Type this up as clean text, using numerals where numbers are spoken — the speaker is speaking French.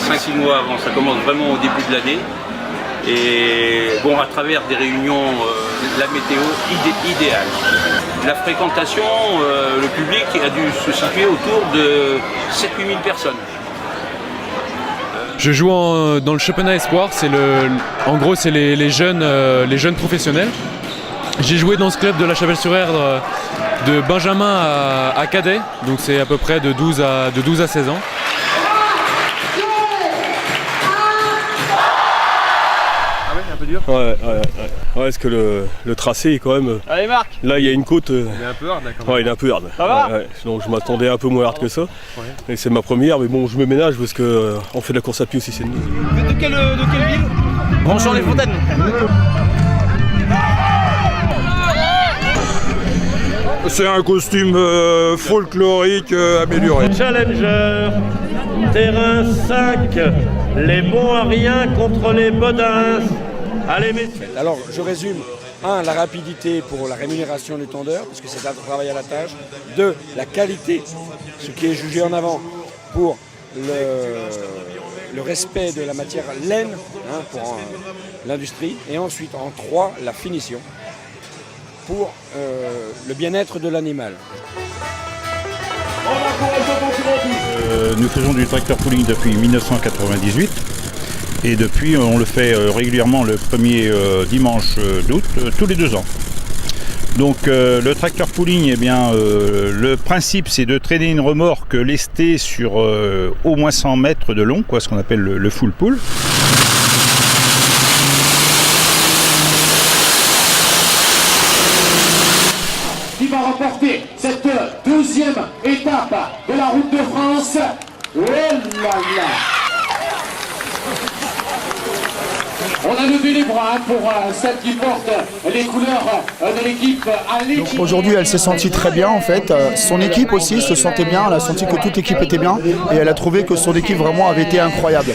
5-6 mois avant, ça commence vraiment au début de l'année. Et bon, à travers des réunions, la météo idéale. La fréquentation, le public a dû se situer autour de 7-8 000 personnes. Je joue dans le championnat espoir, en gros c'est les jeunes professionnels. J'ai joué dans ce club de La Chapelle-sur-Erdre de Benjamin à cadet, donc c'est à peu près de 12 à 16 ans. Ah ouais, un peu dur. Ouais, parce que le tracé est quand même. Allez Marc. Là il y a une côte. Il est un peu hard d'accord. Ouais, il est un peu hard. Ça va Donc je m'attendais un peu moins hard que ça. Ouais. Et c'est ma première, mais bon je me ménage parce que on fait de la course à pied aussi, c'est nous. Vous êtes de quelle ville? Grandchamp-les-Fontaines. C'est un costume folklorique amélioré. Challenger, terrain 5, les bons à rien contre les bodins. Allez messieurs. Alors je résume. 1. La rapidité pour la rémunération du tondeur, parce que c'est un travail à la tâche. 2. La qualité, ce qui est jugé en avant pour le respect de la matière laine pour l'industrie. Et ensuite, en 3, la finition pour le bien-être de l'animal. Nous faisons du tracteur pulling depuis 1998 et depuis on le fait régulièrement le premier dimanche d'août tous les 2 ans. Donc le tracteur pulling, eh bien, le principe c'est de traîner une remorque lestée sur au moins 100 mètres de long, ce qu'on appelle le full pull. Qui va remporter cette 2e étape de la Route de France. Oh là là. On a levé les bras pour celle qui porte les couleurs de l'équipe Allier. Aujourd'hui, elle s'est sentie très bien en fait. Son équipe aussi se sentait bien. Elle a senti que toute l'équipe était bien et elle a trouvé que son équipe vraiment avait été incroyable.